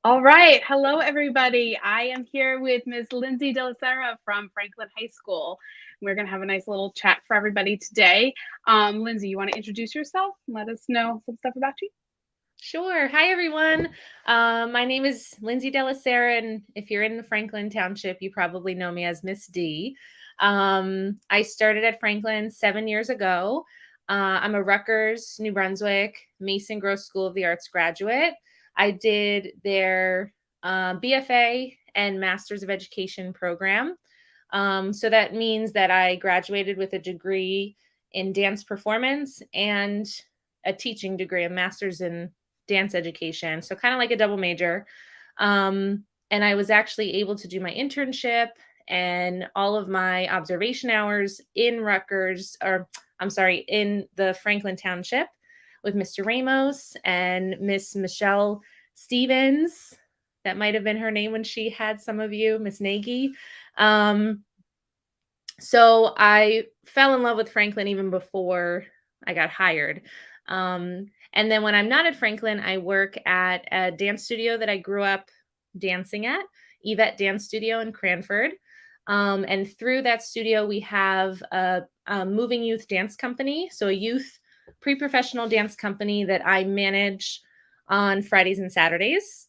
All right. Hello, everybody. I am here with Ms. Lindsey Della Serra from Franklin High School. We're going to have a nice little chat for everybody today. Lindsey, you want to introduce yourself and let us know some stuff about you? Sure. Hi, everyone. My name is Lindsey Della Serra, and if you're in the Franklin Township, you probably know me as Miss D. I started at Franklin 7 years ago. I'm a Rutgers, New Brunswick, Mason Gross School of the Arts graduate. I did their BFA and Masters of Education program. So that means that I graduated with a degree in dance performance and a teaching degree, a master's in dance education. So kind of like a double major. And I was actually able to do my internship and all of my observation hours in Rutgers, or I'm sorry, in the Franklin Township with Mr. Ramos and Miss Michelle Stevens. That might have been her name when she had some of you, Miss Nagy. So I fell in love with Franklin even before I got hired. And then when I'm not at Franklin, I work at a dance studio that I grew up dancing at, Yvette Dance Studio in Cranford. And through that studio, we have a moving youth dance company. So a youth pre-professional dance company that I manage on Fridays and Saturdays.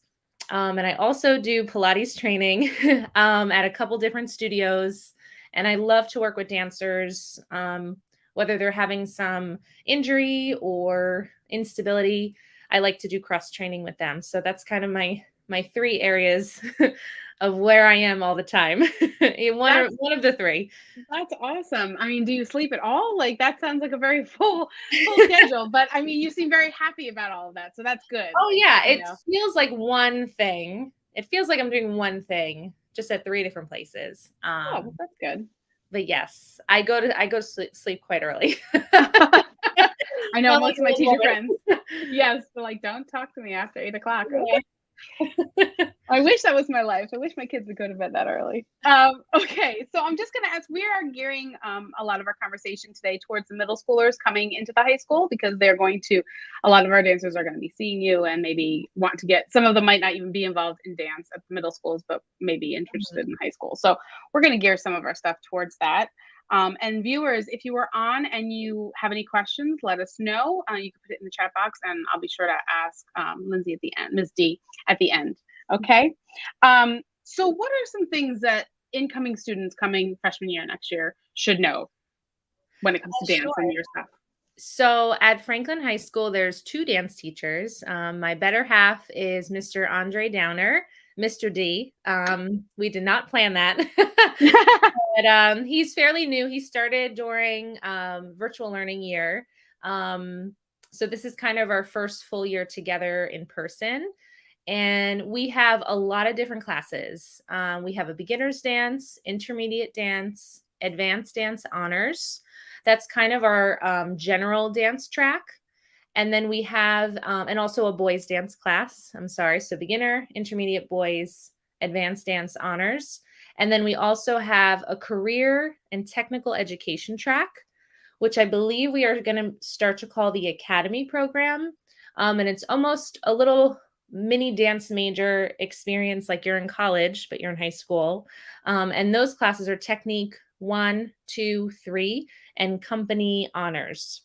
And I also do Pilates training at a couple different studios. And I love to work with dancers, whether they're having some injury or instability. I like to do cross training with them. So that's kind of my three areas of where I am all the time. one of the three. That's awesome. I mean, do you sleep at all? Like that sounds like a very full schedule. But I mean, you seem very happy about all of that, so that's good. Oh Like yeah, you it know. feels like one thing. It feels like I'm doing one thing just at three different places. Oh, well, that's good. But yes, I go to sleep quite early. I know Not like most of a my little teacher friends. woman. Yes, they're like, don't talk to me after 8 o'clock. Yeah. I wish that was my life. I wish my kids would go to bed that early. Okay, so I'm just going to ask. We are gearing a lot of our conversation today towards the middle schoolers coming into the high school because they're going to, a lot of our dancers are going to be seeing you and maybe want to get, some of them might not even be involved in dance at the middle schools, but maybe interested in high school. So we're going to gear some of our stuff towards that. And viewers, if you are on and you have any questions, let us know. You can put it in the chat box and I'll be sure to ask Lindsey at the end, Ms. D at the end. Okay. So what are some things that incoming students coming freshman year next year should know when it comes to dance and Sure. your stuff? So at Franklin High School, there's two dance teachers. My better half is Mr. Andre Downer, Mr. D. We did not plan that, but he's fairly new. He started during virtual learning year. So this is kind of our first full year together in person. And we have a lot of different classes. We have a beginner's dance, intermediate dance, advanced dance honors. That's kind of our general dance track. And then we have, and also a boys dance class. I'm sorry. So beginner, intermediate, boys, advanced dance honors. And then we also have a career and technical education track, which I believe we are going to start to call the academy program. And it's almost a little mini dance major experience like you're in college, but you're in high school. And those classes are technique 1, 2, 3, and company honors.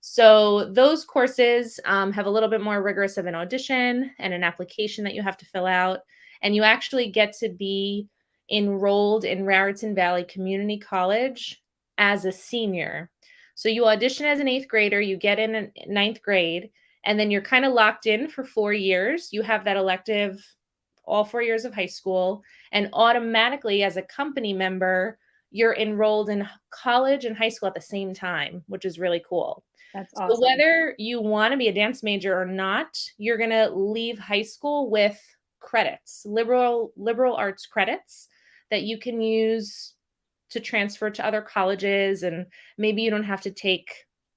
So those courses have a little bit more rigorous of an audition and an application that you have to fill out. And you actually get to be enrolled in Raritan Valley Community College as a senior. So you audition as an 8th grader, you get in 9th grade, and then you're kind of locked in for 4 years. You have that elective all 4 years of high school, and automatically as a company member, you're enrolled in college and high school at the same time, which is really cool. That's So awesome. whether you want to be a dance major or not, you're going to leave high school with credits, liberal arts credits that you can use to transfer to other colleges, and maybe you don't have to take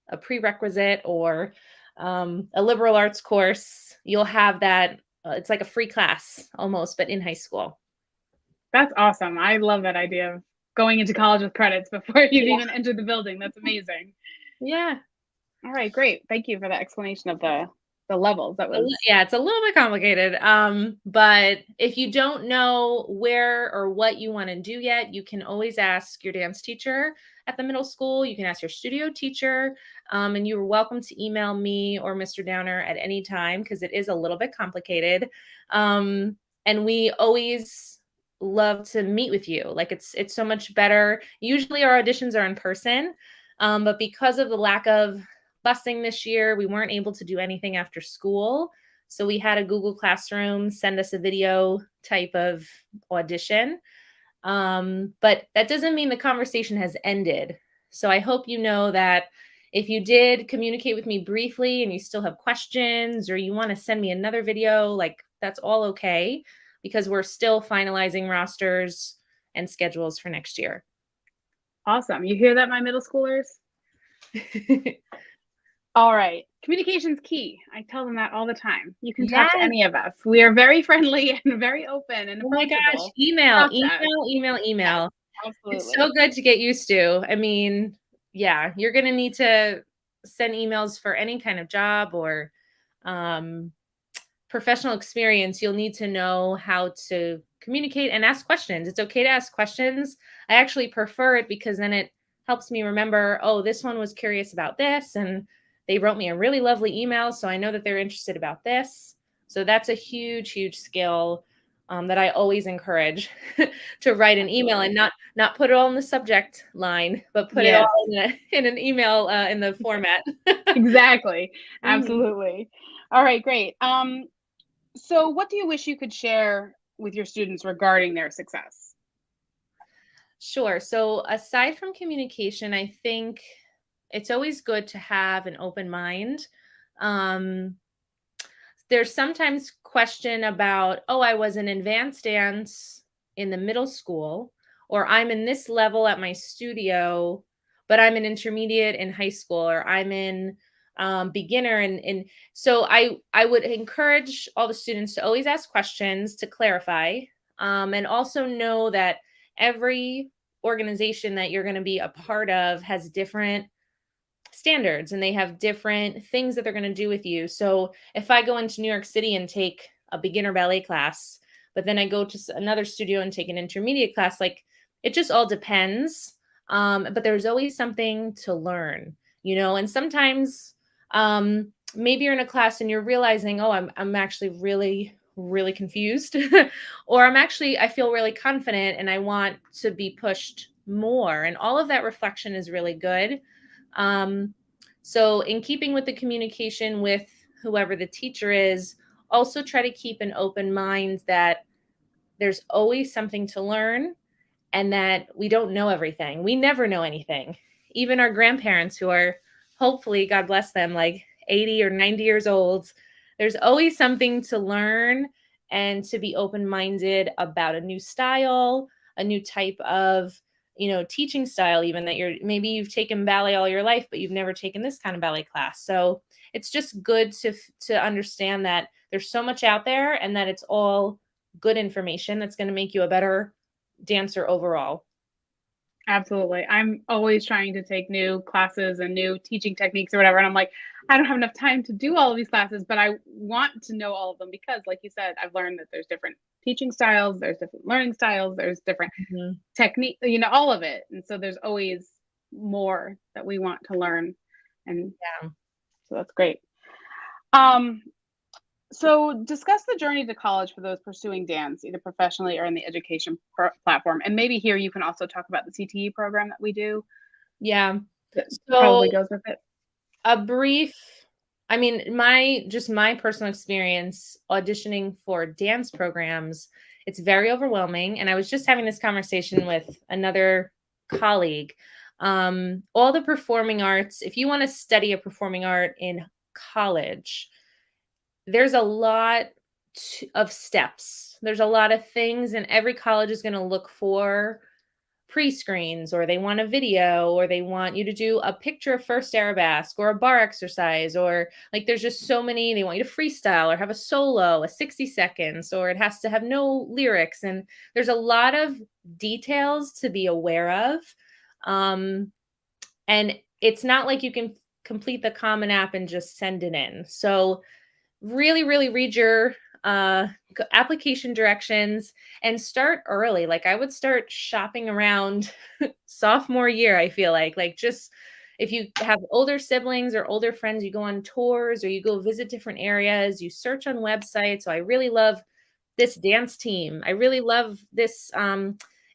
a prerequisite or a liberal arts course. You'll have that. It's like a free class almost, but in high school. That's awesome. I love that idea of going into college with credits before you've even entered the building. That's amazing. Yeah. All right, great. Thank you for the explanation of the the levels. That was Yeah, it's a little bit complicated. But if you don't know where or what you want to do yet, you can always ask your dance teacher at the middle school. You can ask your studio teacher, and you are welcome to email me or Mr. Downer at any time because it is a little bit complicated. And we always love to meet with you. Like it's so much better. Usually our auditions are in person, but because of the lack of busing this year, we weren't able to do anything after school. So we had a Google Classroom send us a video type of audition. But that doesn't mean the conversation has ended. So I hope you know that if you did communicate with me briefly and you still have questions or you want to send me another video, like that's all okay because we're still finalizing rosters and schedules for next year. awesome. You hear that, my middle schoolers? All right. Communication's key. I tell them that all the time. You can talk to Yes. any of us. We are very friendly and very open and Oh my gosh, approachable. email. Yes, It's absolutely. so good to get used to. I mean, yeah, you're gonna need to send emails for any kind of job or um, professional experience. You'll need to know how to communicate and ask questions. It's okay to ask questions. I actually prefer it because then it helps me remember, oh, this one was curious about this, and they wrote me a really lovely email, so I know that they're interested about this. So that's a huge, huge skill that I always encourage to write an email and not put it all in the subject line, but put it all Yes, in an email in the format. exactly. Mhm. Absolutely. All right, great. So what do you wish you could share with your students regarding their success? Sure. So aside from communication, I think it's always good to have an open mind. Um, there's sometimes question about, oh, I was in advanced dance in the middle school, or I'm in this level at my studio, but I'm an intermediate in high school, or I'm in beginner. And so I would encourage all the students to always ask questions to clarify, and also know that every organization that you're going to be a part of has different standards and they have different things that they're going to do with you. So if I go into New York City and take a beginner ballet class, but then I go to another studio and take an intermediate class, like it just all depends. But there's always something to learn, you know, and sometimes maybe you're in a class and you're realizing, oh, I'm actually really confused or I feel really confident and I want to be pushed more. And all of that reflection is really good. So in keeping with the communication with whoever the teacher is, also try to keep an open mind that there's always something to learn and that we don't know everything. We never know anything. Even our grandparents who are hopefully, God bless them, like 80 or 90 years old, there's always something to learn and to be open-minded about a new style, a new type of, you know, teaching style, even that maybe you've taken ballet all your life, but you've never taken this kind of ballet class. So it's just good to understand that there's so much out there and that it's all good information that's going to make you a better dancer overall. Absolutely. I'm always trying to take new classes and new teaching techniques or whatever. And I'm like, I don't have enough time to do all of these classes, but I want to know all of them because, like you said, I've learned that there's different teaching styles, there's different learning styles, there's different Mhm. technique, you know, all of it. And so there's always more that we want to learn. And Yeah. so that's great. Um, so discuss the journey to college for those pursuing dance, either professionally or in the education platform. And maybe here you can also talk about the CTE program that we do Yeah. that So probably goes with it. a brief, I mean, my personal experience auditioning for dance programs, it's very overwhelming. And I was just having this conversation with another colleague. All the performing arts, if you want to study a performing art in college, there's a lot of steps. There's a lot of things, and every college is going to look for pre-screens or they want a video or they want you to do a picture of first arabesque or a bar exercise or like there's just so many. They want you to freestyle or have a solo, a 60 seconds, or it has to have no lyrics. And there's a lot of details to be aware of. And it's not like you can complete the Common App and just send it in. So really, really read your application directions and start early. Like I would start shopping around sophomore year, I feel like just if you have older siblings or older friends, you go on tours or you go visit different areas, you search on websites. So I really love this dance team. I really love this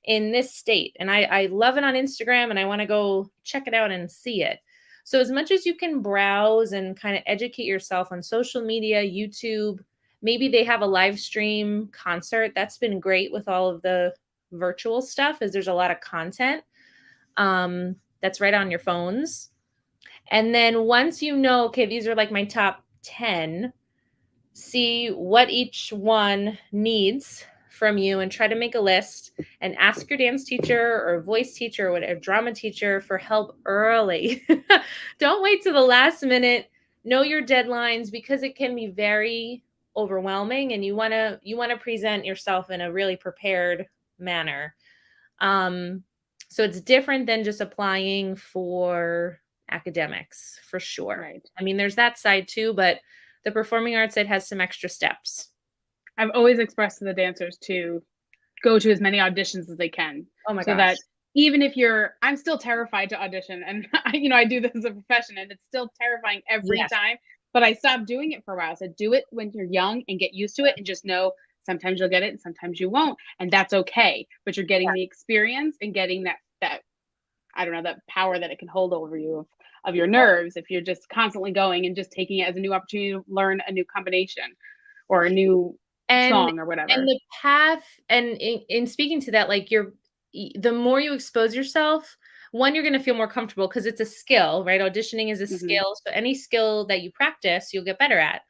in this state. And I love it on Instagram and I want to go check it out and see it. So as much as you can browse and kind of educate yourself on social media, YouTube, maybe they have a live stream concert. That's been great with all of the virtual stuff, is there's a lot of content that's right on your phones. And then once you know, okay, these are like my top 10, see what each one needs from you and try to make a list and ask your dance teacher or voice teacher or whatever, drama teacher for help early. Don't wait to the last minute. Know your deadlines, because it can be very overwhelming and you want to present yourself in a really prepared manner. So it's different than just applying for academics, for sure. Right. I mean, there's that side too, but the performing arts side has some extra steps. I've always expressed to the dancers to go to as many auditions as they can. Oh my so gosh. that even if I'm still terrified to audition, and I do this as a profession and it's still terrifying every Yes. time, but I stopped doing it for a while. So do it when you're young and get used to it and just know sometimes you'll get it and sometimes you won't. And that's okay. But you're getting the experience and getting that I don't know, that power that it can hold over you of your nerves if you're just constantly going and just taking it as a new opportunity to learn a new combination or a new song or whatever. And the path, and in speaking to that, like the more you expose yourself, one, you're going to feel more comfortable because it's a skill, right? Auditioning is a skill. So any skill that you practice, you'll get better at.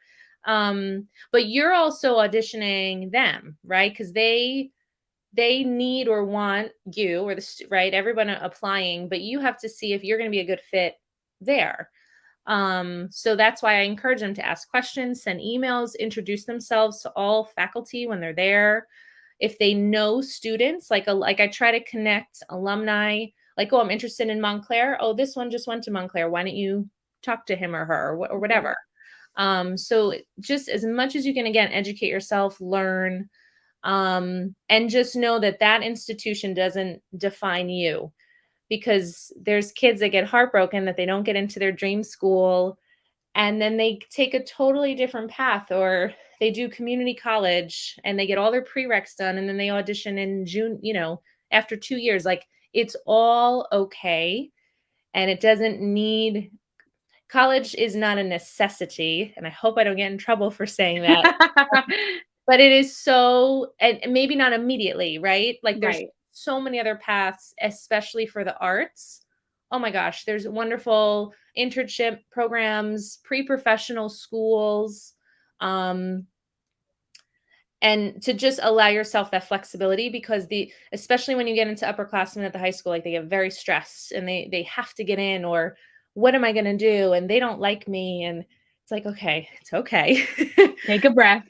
But you're also auditioning them, right? Because they need or want you, or right, everyone applying, but you have to see if you're going to be a good fit there. So that's why I encourage them to ask questions, send emails, introduce themselves to all faculty when they're there. If they know students, like I try to connect alumni, like, oh, I'm interested in Montclair. Oh, this one just went to Montclair. Why don't you talk to him or her or whatever? So just as much as you can, again, educate yourself, learn, and just know that that institution doesn't define you, because there's kids that get heartbroken that they don't get into their dream school and then they take a totally different path, or they do community college and they get all their prereqs done and then they audition in June, after 2 years. Like, it's all okay. And it doesn't need, college is not a necessity. And I hope I don't get in trouble for saying that. But it is so, and maybe not immediately, right? Like there's so many other paths, especially for the arts. Oh my gosh, there's wonderful internship programs, pre-professional schools, and to just allow yourself that flexibility, because especially when you get into upperclassmen at the high school, like they get very stressed and they have to get in, or what am I going to do? And they don't like me. And it's like, okay, it's okay. Take a breath.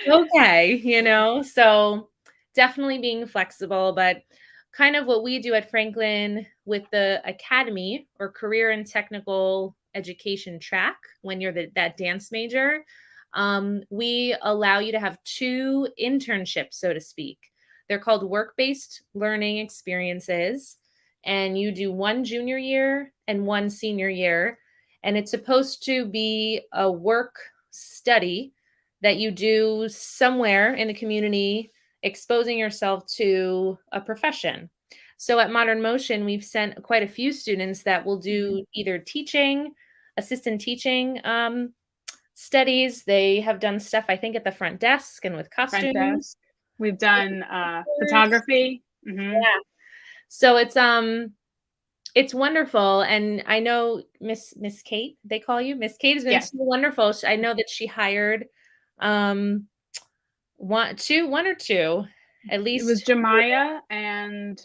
Okay, so definitely being flexible. But kind of what we do at Franklin with the academy, or career and technical education track, when you're that dance major, we allow you to have 2 internships, so to speak. They're called work-based learning experiences, and you do 1 junior year and 1 senior year. And it's supposed to be a work study that you do somewhere in the community, exposing yourself to a profession. So at Modern Motion, we've sent quite a few students that will do either teaching, assistant teaching studies. They have done stuff, I think, at the front desk and with costumes. We've done photography. Yeah. So it's wonderful. And I know Miss Kate, they call you Miss Kate, has been so wonderful. I know that she hired one or two, at least. It was Jemiah and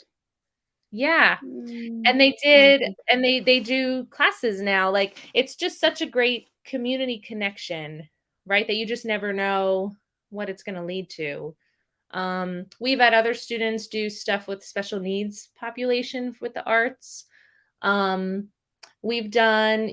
and they did, and they do classes now. Like, it's just such a great community connection, right? That you just never know what it's going to lead to. We've had other students do stuff with special needs population with the arts. We've done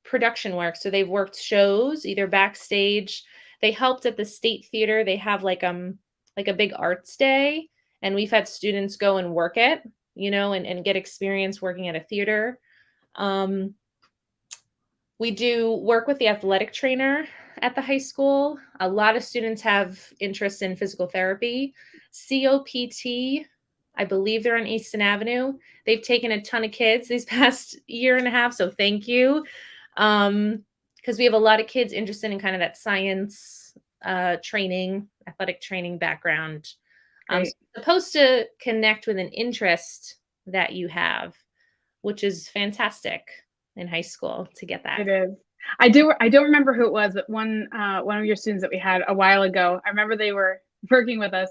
production work. So they've worked shows, either backstage. They helped at the State Theater. They have like a big arts day, and we've had students go and work it, and get experience working at a theater. Um, we do work with the athletic trainer at the high school. A lot of students have interest in physical therapy. COPT, I believe they're on Easton Avenue. They've taken a ton of kids these past year and a half, so thank you. Because we have a lot of kids interested in kind of that science training, athletic training background. So it's supposed to connect with an interest that you have, which is fantastic in high school to get that. It is. I don't remember who it was, but one of your students that we had a while ago, I remember they were working with us,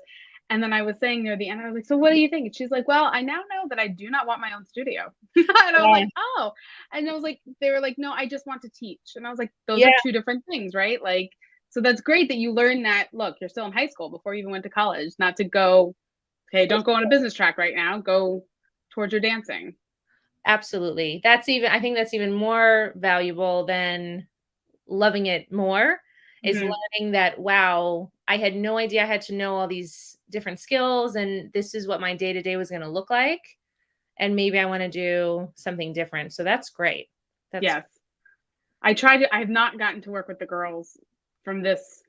and then I was saying near the end, I was like, so what do you think? And she's like, well, I now know that I do not want my own studio. And I was like, oh. And I was like, they were like, no, I just want to teach. And I was like, those are two different things, right? Like, so that's great that you learn that, look, you're still in high school before you even went to college, not to go, okay, don't go on a business track right now, go towards your dancing. Absolutely. I think that's even more valuable than loving it more, is learning that, wow, I had no idea I had to know all these different skills, and this is what my day-to-day was going to look like. And maybe I want to do something different. So that's great. Yes. I have not gotten to work with the girls from this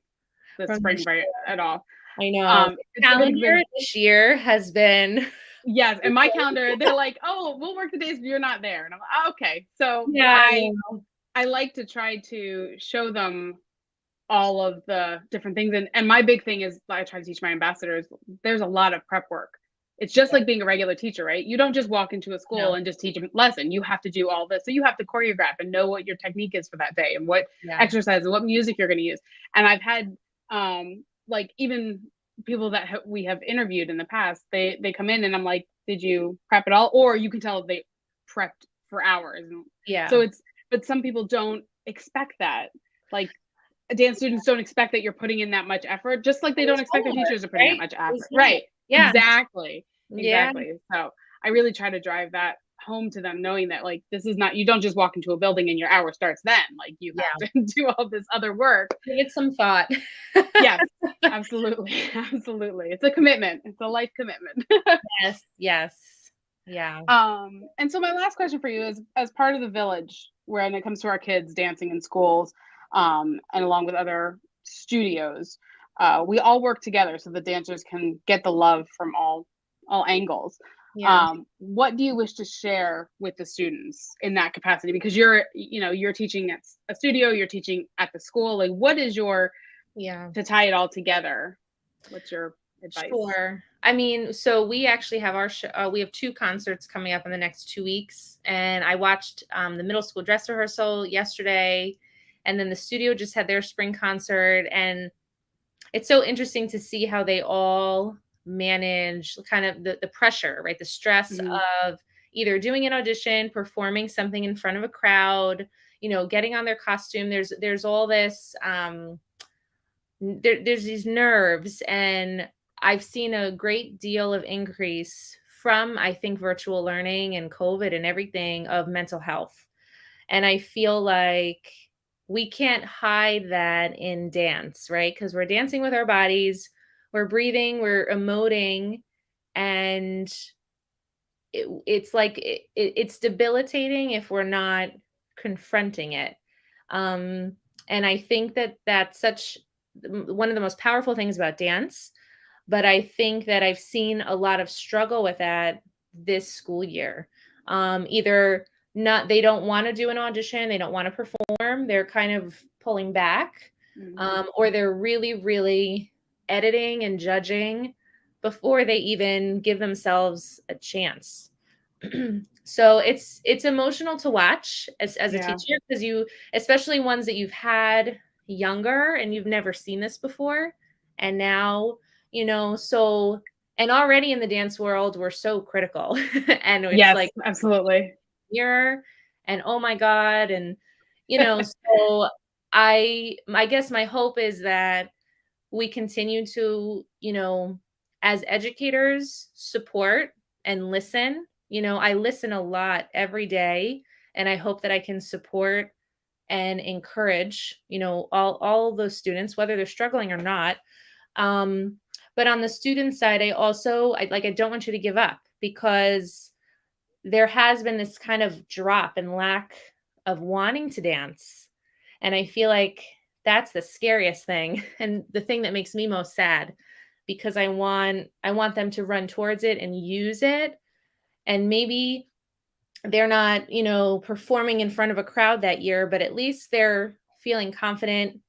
spring break at all. I know. Calendar this year has been. Yes. And my calendar, they're like, oh, we'll work the days if you're not there. And I'm like, oh, okay. So yeah, I like to try to show them all of the different things. And my big thing is, I try to teach my ambassadors, there's a lot of prep work. It's just like being a regular teacher, right? You don't just walk into a school and just teach a lesson. You have to do all this. So you have to choreograph and know what your technique is for that day, and what exercise and what music you're going to use. And I've had like even people that we have interviewed in the past, they come in and I'm like, did you prep at all? Or you can tell they prepped for hours. And so but some people don't expect that. Like, dance students don't expect that you're putting in that much effort, just like they don't expect their teachers are putting that much effort. Right. Yeah. Exactly. So I really try to drive that home to them, knowing that, like, this is not, you don't just walk into a building and your hour starts then. Like, you have to do all this other work. Give it some thought. Yes, absolutely. Absolutely. It's a commitment. It's a life commitment. Yes. Yeah. And so my last question for you is, as part of the village, when it comes to our kids dancing in schools, and along with other studios, we all work together so the dancers can get the love from all angles. What do you wish to share with the students in that capacity? Because you're teaching at a studio, you're teaching at the school. Like, what is your to tie it all together? What's your advice? Sure. I mean, so we actually have we have 2 concerts coming up in the next 2 weeks, and I watched the middle school dress rehearsal yesterday, and then the studio just had their spring concert, and it's so interesting to see how they all manage kind of the pressure, right? The stress of either doing an audition, performing something in front of a crowd, getting on their costume. There's all this, there's these nerves, and I've seen a great deal of increase from, I think, virtual learning and COVID and everything, of mental health. And I feel like we can't hide that in dance, right? Because we're dancing with our bodies, we're breathing, we're emoting, and it's like it's debilitating if we're not confronting it. And I think that that's one of the most powerful things about dance. But I think that I've seen a lot of struggle with that this school year. Either they don't want to do an audition, they don't want to perform, they're kind of pulling back, or they're really, really editing and judging before they even give themselves a chance. So it's emotional to watch as a teacher, because especially ones that you've had younger and you've never seen this before, and now and already in the dance world we're so critical and it's like, absolutely, and oh my God, and so I guess my hope is that we continue to as educators support and listen. I listen a lot every day, And I hope that I can support and encourage, all those students, whether they're struggling or not. But on the student side, I don't want you to give up, because there has been this kind of drop and lack of wanting to dance. And I feel like that's the scariest thing and the thing that makes me most sad, because I want them to run towards it and use it. And maybe they're not, performing in front of a crowd that year, but at least they're feeling confident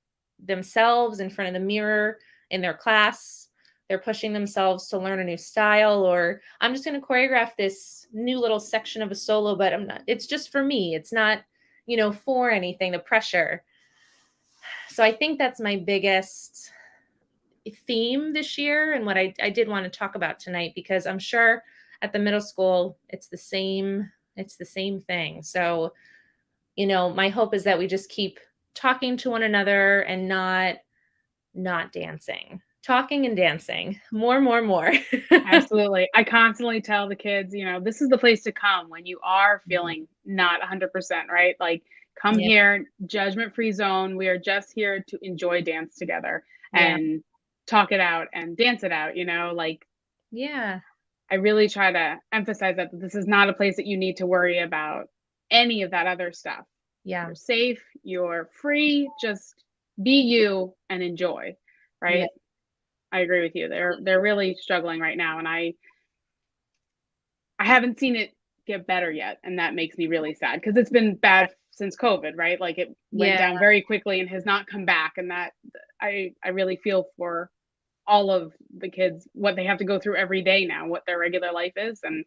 themselves in front of the mirror in their class. They're pushing themselves to learn a new style, or I'm just going to choreograph this new little section of a solo, but it's just for me. It's not, for anything, the pressure. So I think that's my biggest theme this year, and what I did want to talk about tonight, because I'm sure at the middle school, it's the same thing. So, my hope is that we just keep talking to one another and not dancing, talking and dancing more. Absolutely. I constantly tell the kids, this is the place to come when you are feeling not 100%, right? Like, come Yeah. here, judgment-free zone. We are just here to enjoy dance together Yeah. and talk it out and dance it out, Yeah. I really try to emphasize that this is not a place that you need to worry about any of that other stuff. Yeah. You're safe, you're free, just be you and enjoy, right? Yeah. I agree with you. They're really struggling right now, and I haven't seen it get better yet, and that makes me really sad, because it's been bad since COVID, right? Like, it went Yeah. down very quickly and has not come back, and that I really feel for all of the kids, what they have to go through every day now, what their regular life is, and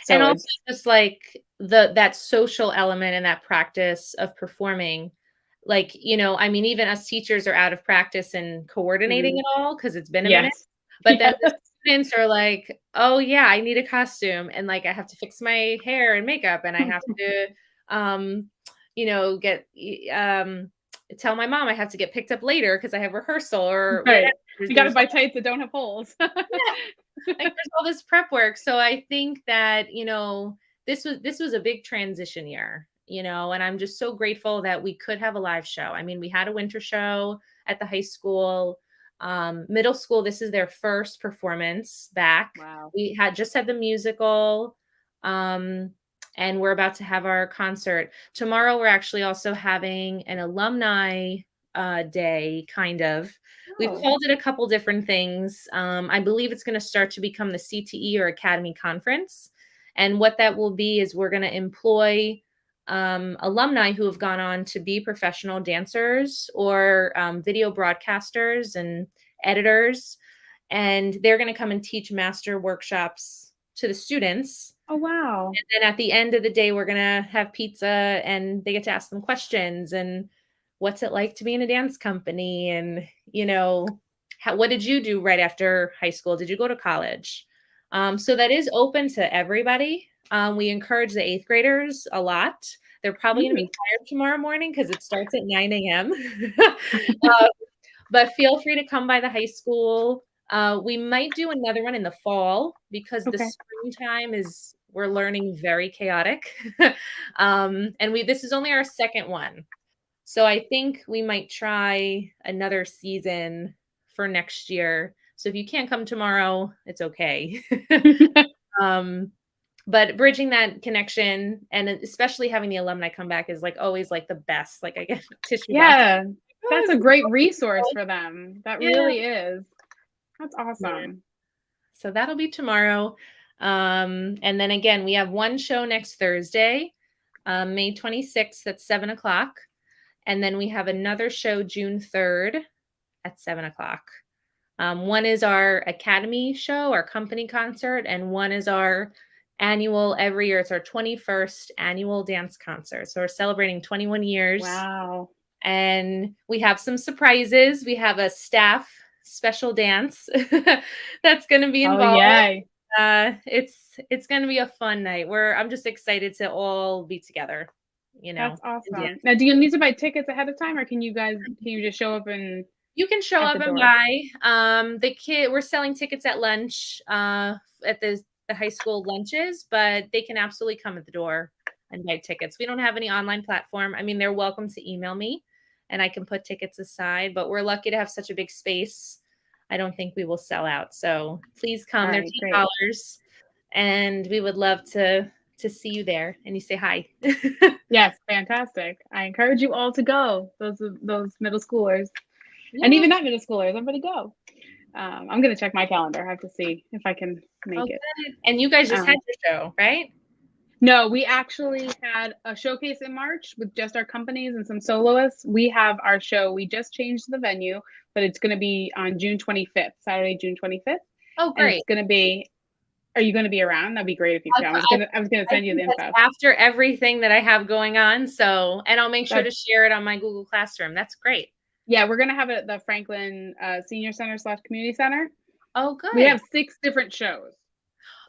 so And also it's just like that social element and that practice of performing. Like, even us teachers are out of practice and coordinating it all, because it's been a minute. yes. But then Yes. the students are like, oh yeah, I need a costume, and like I have to fix my hair and makeup, and I have to get tell my mom I have to get picked up later because I have rehearsal or whatever. Right. You gotta There's buy tights that don't have holes. like there's all this prep work. So I think that, this was a big transition year, and I'm just so grateful that we could have a live show. I mean, we had a winter show at the high school. Middle school, this is their first performance back. Wow. We just had the musical. And we're about to have our concert. Tomorrow, we're actually also having an alumni day, kind of. We've Oh. called it a couple different things. I believe it's going to start to become the CTE, or Academy Conference. And what that will be is we're going to employ alumni who have gone on to be professional dancers or video broadcasters and editors. And they're going to come and teach master workshops to the students. Oh, wow. And then at the end of the day, we're going to have pizza, and they get to ask them questions and what's it like to be in a dance company? And, what did you do right after high school? Did you go to college? So that is open to everybody. We encourage the 8th graders a lot. They're probably going to be tired tomorrow morning because it starts at 9 a.m. But feel free to come by the high school. We might do another one in the fall, because the springtime we're learning, very chaotic. And this is only our second one. So I think we might try another season for next year. So if you can't come tomorrow, it's okay. But bridging that connection, and especially having the alumni come back, is like always like the best. Like, I get tissue box. Yeah, that's a great resource for them. That really is. That's awesome. Yeah. So that'll be tomorrow. And then again, we have one show next Thursday, May 26th at 7:00. And then we have another show June 3rd at 7:00. One is our Academy show, our company concert, and one is our annual, every year. It's our 21st annual dance concert. So we're celebrating 21 years. Wow. And we have some surprises. We have a staff special dance that's going to be involved. Oh, yay. It's going to be a fun night. I'm just excited to all be together. That's awesome. Now, do you need to buy tickets ahead of time, or can you just show up and? You can show up and buy. We're selling tickets at lunch at the high school lunches, but they can absolutely come at the door and buy tickets. We don't have any online platform. I mean, they're welcome to email me and I can put tickets aside, but we're lucky to have such a big space. I don't think we will sell out. So please come. They're $10 and we would love to see you there and you say hi. Yes, fantastic. I encourage you all to go. Those middle schoolers, and even not middle schoolers, everybody go. I'm gonna check my calendar. I have to see if I can make it. And you guys just had your show, right? No, we actually had a showcase in March with just our companies and some soloists. We have our show. We just changed the venue, but it's going to be on June 25th, Saturday, June 25th. Oh, great. And it's going to be. Are you going to be around? That'd be great if you could. I was gonna send you the info after everything that I have going on. So, and I'll make sure to share it on my Google Classroom. That's great. Yeah, we're gonna have it at the Franklin Senior Center / Community Center. Oh, good. We have 6 different shows,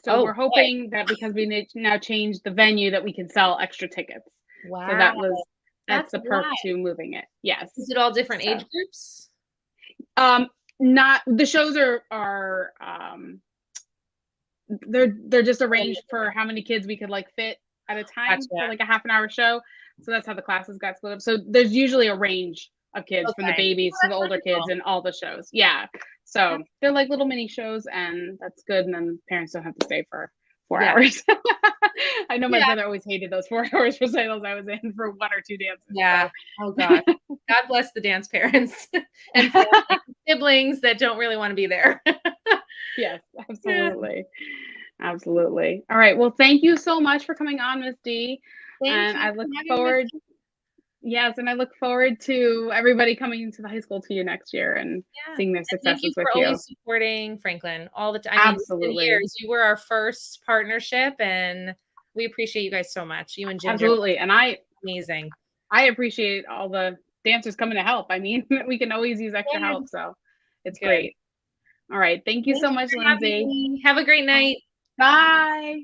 so we're hoping that because we now changed the venue that we can sell extra tickets. Wow. So that's the perk to moving it. Yes. Is it all different age groups? Not the shows are they're just arranged for how many kids we could like fit at a time for like a half an hour show. So that's how the classes got split up. So there's usually a range of kids from the babies to the older kids in all the shows. Yeah. So they're like little mini shows and that's good. And then parents don't have to stay for 4 hours. I know my brother always hated those 4 hours recitals I was in for 1 or 2 dances. Yeah. So. Oh God. God bless the dance parents and siblings that don't really want to be there. Yes, absolutely. Yeah. Absolutely. All right. Well, thank you so much for coming on, Miss D. And I look forward. Yes, and I look forward to everybody coming into the high school to you next year and seeing their successes with you. Always supporting Franklin all the time. Absolutely. Years. You were our first partnership, and we appreciate you guys so much. You and Ginger. Absolutely, and amazing. I appreciate all the dancers coming to help. I mean, we can always use extra help, so it's great. All right. Thank you so much, Lindsay. Have a great night. Bye.